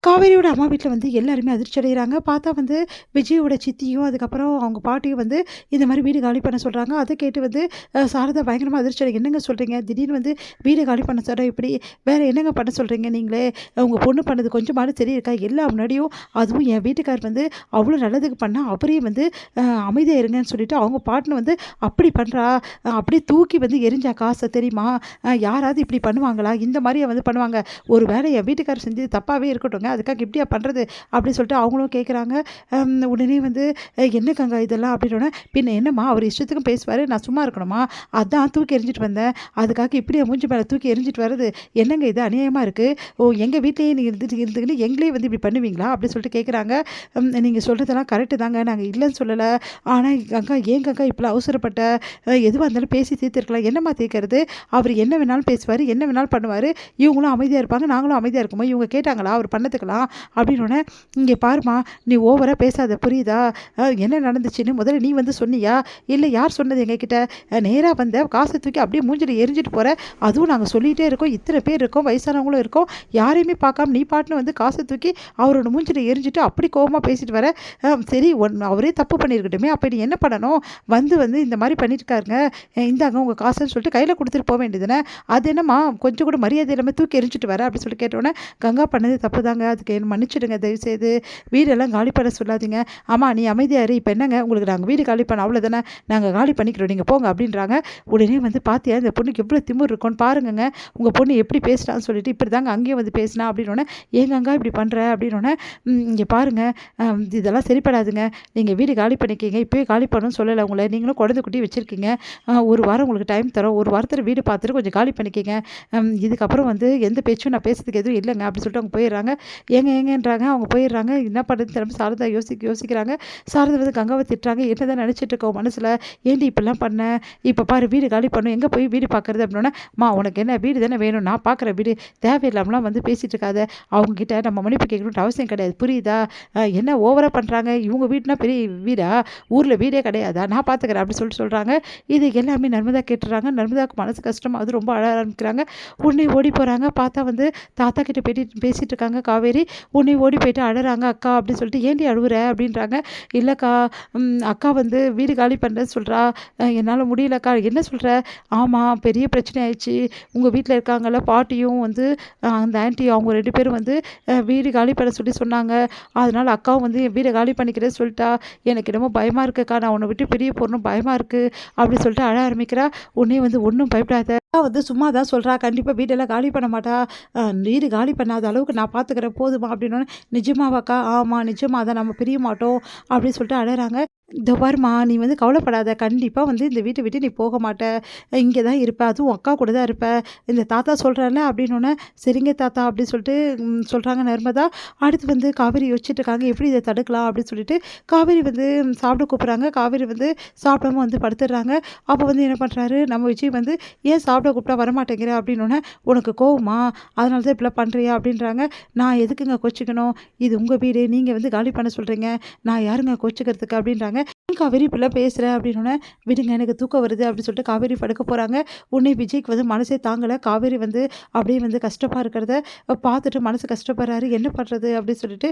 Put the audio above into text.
காவேரியோட அம்மா வீட்ல வந்து எல்லாருமே அதிர்ச்சி அடைகிறாங்க. பார்த்தா வந்து விஜயோட சித்தியும், அதுக்கப்புறம் அவங்க பாட்டியும் வந்து இந்த மாரி வீடு காலி பண்ண சொல்றாங்க. அத கேட்டு வந்து சாரதா பயங்கரமா அதிர்ச்சி "என்னங்க சொல்றீங்க? திடீர்னு வந்து வீடு காலி பண்ண சொன்னா எப்படி? வேற என்னங்க பண்ண சொல்றீங்க நீங்களே? உங்க பொண்ணு பண்ணது கொஞ்சமாவது சரி இருக்கா? எல்லா முன்னாடியும் அதுவும் என் வீட்டுக்காரர் வந்து அவ்வளோ நல்லதுக்கு பண்ணா, அவரே வந்து அமைதியா இருங்கன்னு சொல்லிட்டு அவங்க பாட்டுன்னு வந்து அப்படி பண்றா, அப்படியே தூக்கி வந்து எறிஞ்சா காச தெரியுமா? யாராவது இப்படி பண்ணுவாங்களா? இந்த மாரியா வந்து பண்ணுவாங்க? ஒரு வேளை என் வீட்டுக்காரர் செஞ்சது தப்பாவே இருக்கட்டுங்க. அதுக்காக இப்படியா பண்ணுறது அப்படின்னு சொல்லிட்டு அவங்களும் கேட்குறாங்க. உடனே வந்து என்னக்கங்க இதெல்லாம் அப்படின்னோடனே பின்ன என்னம்மா அவர் இஷ்டத்துக்கும் பேசுவார், நான் சும்மா இருக்கணுமா? அதான் தூக்கி எறிஞ்சிட்டு வந்தேன். அதுக்காக இப்படியே மூஞ்சி மேலே தூக்கி எறிஞ்சிட்டு வர்றது என்னங்க இது அநியாயமாக இருக்குது. ஓ எங்கள் வீட்லேயே நீங்கள் இருந்துக்கிட்டு எங்களே வந்து இப்படி பண்ணுவீங்களா அப்படின்னு சொல்லிட்டு கேட்குறாங்க. நீங்கள் சொல்கிறதெல்லாம் கரெக்டு தாங்க, நாங்கள் இல்லைன்னு சொல்லலை. ஆனால் அக்கா ஏங்க அக்கா இப்போலாம் அவசரப்பட்ட, எதுவாக இருந்தாலும் பேசி தீர்த்துருக்கலாம். என்னம்மா தீர்க்கறது? அவர் என்ன வேணாலும் பேசுவார், என்ன வேணாலும் பண்ணுவார். இவங்களும் அமைதியாக இருப்பாங்க, நாங்களும் அமைதியாக இருக்குமா? இவங்க கேட்டாங்களா அவர் பண்ணதுக்கலாம் அப்படின்னோடனே, இங்கே பாருமா நீ ஓவராக பேசாத புரியுதா? என்ன நடந்துச்சுன்னு முதல்ல நீ வந்து சொன்னியா? இல்லை யார் சொன்னது எங்ககிட்ட? நேராக வந்த காசை தூக்கி அப்படியே மூஞ்சில் எரிஞ்சிட்டு போகிற. அதுவும் நாங்கள் சொல்லிகிட்டே இருக்கோம், இத்தனை பேர் இருக்கோம், வயசானவங்களும் இருக்கோம், யாரையுமே பார்க்காம நீ பாட்டுன்னு வந்து காசை தூக்கி அவரோட மூஞ்சில் எரிஞ்சிட்டு அப்படி கோவமாக பேசிட்டு வர. சரி அவரே தப்பு பண்ணியிருக்கட்டுமே, அப்போ நீ என்ன பண்ணணும்? வந்து இந்த மாதிரி பண்ணியிருக்காருங்க, இந்தாங்க உங்கள் காசுன்னு சொல்லிட்டு கையில் கொடுத்துட்டு போக வேண்டியதுனே. அது என்னம்மா கொஞ்சம் கூட மரியாதை இல்லாமல் தூக்கி எரிஞ்சிட்டு வர அப்படின்னு சொல்லி கேட்டோன்னே, கங்கா பண்ணது தப்பு தாங்க, அதுக்கு என்ன மன்னிச்சிடுங்க தயவுசெய்து, வீடெல்லாம் காலி பண்ண சொல்லாதீங்க. ஆமாம் நீ அமைதியாரு, இப்போ என்னங்க உங்களுக்கு நாங்கள் வீடு காலி பண்ண அவ்வளோதானே, நாங்கள் காலி பண்ணிக்கிறோம், நீங்கள் போங்க அப்படின்றாங்க. உடனே வந்து பார்த்தியா இந்த பொண்ணுக்கு எவ்வளோ திமிர் இருக்கும்னு பாருங்கங்க, உங்கள் பொண்ணு எப்படி பேசுகிறான்னு சொல்லிட்டு இப்படி தாங்க அங்கேயும் வந்து பேசினா அப்படின்னோடனே, ஏங்கங்கா இப்படி பண்ணுற அப்படின்னோடனே, இங்கே பாருங்கள் இதெல்லாம் சரிப்படாதுங்க, நீங்கள் வீடு காலி பண்ணிக்கிங்க, இப்போயே காலி பண்ணணும்னு சொல்லலை உங்களை, நீங்களும் குழந்தை குட்டி வச்சுருக்கீங்க, ஒரு வாரம் உங்களுக்கு டைம் தரோம், ஒரு வாரத்தில் வீடு பார்த்துட்டு கொஞ்சம் காலி பண்ணிக்கிங்க, இதுக்கப்புறம் வந்து எந்த பேச்சும் நான் பேசுறதுக்கு எதுவும் இல்லைங்க அப்படின்னு சொல்லிட்டு அவங்க போயிடுறாங்க. ஏங்கன்றாங்க, அவங்க போயிடுறாங்க. என்ன பண்ணுறதுன்னு திரும்ப சாரதா யோசிக்கிறாங்க. சாரதா வந்து கங்காவை திட்டுறாங்க. என்னதான் நினச்சிட்டு இருக்கோம் மனசில், ஏண்டி இப்படிலாம் பண்ண, இப்போ பாரு வீடு காலி பண்ணும், எங்கே போய் வீடு பார்க்குறது அப்படின்னா, மா உனக்கு என்ன வீடு தானே வேணும், நான் பார்க்குற வீடு, தேவையில்லாமலாம் வந்து பேசிகிட்டு இருக்காத, அவங்ககிட்ட நம்ம மன்னிப்பு கேட்கணுன்ற அவசியம் கிடையாது புரியுதா? என்ன ஓவராக பண்ணுறாங்க, இவங்க வீடுனா பெரிய வீடா, ஊரில் வீடே கிடையாதா, நான் பார்த்துக்கிறேன் அப்படின்னு சொல்லிட்டு சொல்கிறாங்க. இது எல்லாமே நர்மதா கேட்டுறாங்க. நர்மதாவுக்கு மனசு கஷ்டமாக அது ரொம்ப அழ ஆரம்பிக்கிறாங்க. உடனே ஓடி போகிறாங்க. பார்த்தா வந்து தாத்தா கிட்ட பேசிகிட்டு இருக்காங்க காவேரி. உடனே ஓடி போயிட்டு அழறாங்க. அக்கா அப்படின்னு சொல்லிட்டு, ஏண்டி அழுவுற அப்படின்றாங்க. இல்லைக்கா அக்கா வந்து வீடு காலி பண்ணுறேன்னு சொல்கிறா, என்னால் முடியலக்கா. என்ன சொல்கிற? ஆமாம் பெரிய பிரச்சனை ஆயிடுச்சு, உங்கள் வீட்டில் இருக்காங்கல்ல பாட்டியும் வந்து அந்த ஆன்ட்டியும், அவங்க 2 பேரும் வந்து வீடு காலி பண்ண சொன்னாங்க. அதனால் அக்காவும் வந்து என் வீடை காலி பண்ணிக்கிறேன்னு சொல்லிட்டா. எனக்கு என்னமோ பயமாக இருக்குக்கா, நான் உன்னை விட்டு பிரிய போகணும் பயமாக இருக்குது அப்படின்னு சொல்லிட்டு அழ ஆரம்பிக்கிறா. உடனே வந்து ஒன்றும் பயப்படாத, வந்து சும்மா தான் சொல்கிறா, கண்டிப்பாக வீடெல்லாம் காலி பண்ண மாட்டா, வீடு காலி பண்ணாத அளவுக்கு நான் பார்த்துக்கிறேன் போதுமா அப்படின்னோடனே, நிஜமாவாக்கா? ஆமாம் நிஜமாக தான், நம்ம பிரிய மாட்டோம் அப்படின்னு சொல்லிட்டு அழறாங்க. இதோ பாரும்மா நீ வந்து கவலைப்படாத, கண்டிப்பாக வந்து இந்த வீட்டை விட்டு நீ போக மாட்ட, இங்கே தான் இருப்ப, அதுவும் அக்கா கூட தான் இருப்ப, இந்த தாத்தா சொல்கிறேன்ல அப்படின்னோடனே, சரிங்க தாத்தா அப்படின்னு சொல்லிட்டு சொல்கிறாங்க நர்மதா. அடுத்து வந்து காவேரி யோசிச்சுட்டு இருக்காங்க, எப்படி இதை தடுக்கலாம் அப்படின்னு சொல்லிட்டு காவேரி வந்து சாப்பிட கூப்பிட்றாங்க. காவேரி வந்து சாப்பிடாம வந்து படுத்துடுறாங்க. அப்போ வந்து என்ன பண்ணுறாரு நம்ம விஜய் வந்து, ஏன் சாப்பிட கூப்பிட்டா வரமாட்டேங்கிற அப்படின்னோடனே, உனக்கு கோவமா, அதனால தான் இப்படிலாம் பண்ணுறியா அப்படின்றாங்க. நான் எதுக்குங்க கோச்சிக்கணும், இது உங்கள் வீடு, நீங்கள் வந்து காலி பண்ண சொல்கிறீங்க, நான் யாருங்க கோச்சிக்கிறதுக்கு அப்படின்றாங்க. காவேரி இப்படிலாம் பேசுகிற அப்படின்னோடனே, விடுங்க எனக்கு தூக்கம் வருது அப்படின்னு சொல்லிட்டு காவேரி படுக்க போகிறாங்க. உடனே விஜய்க்கு வந்து மனசே தாங்கலை. காவேரி வந்து அப்படியே வந்து கஷ்டமாக இருக்கிறத பார்த்துட்டு மனசு கஷ்டப்படுறாரு. என்ன பண்ணுறது அப்படின்னு சொல்லிட்டு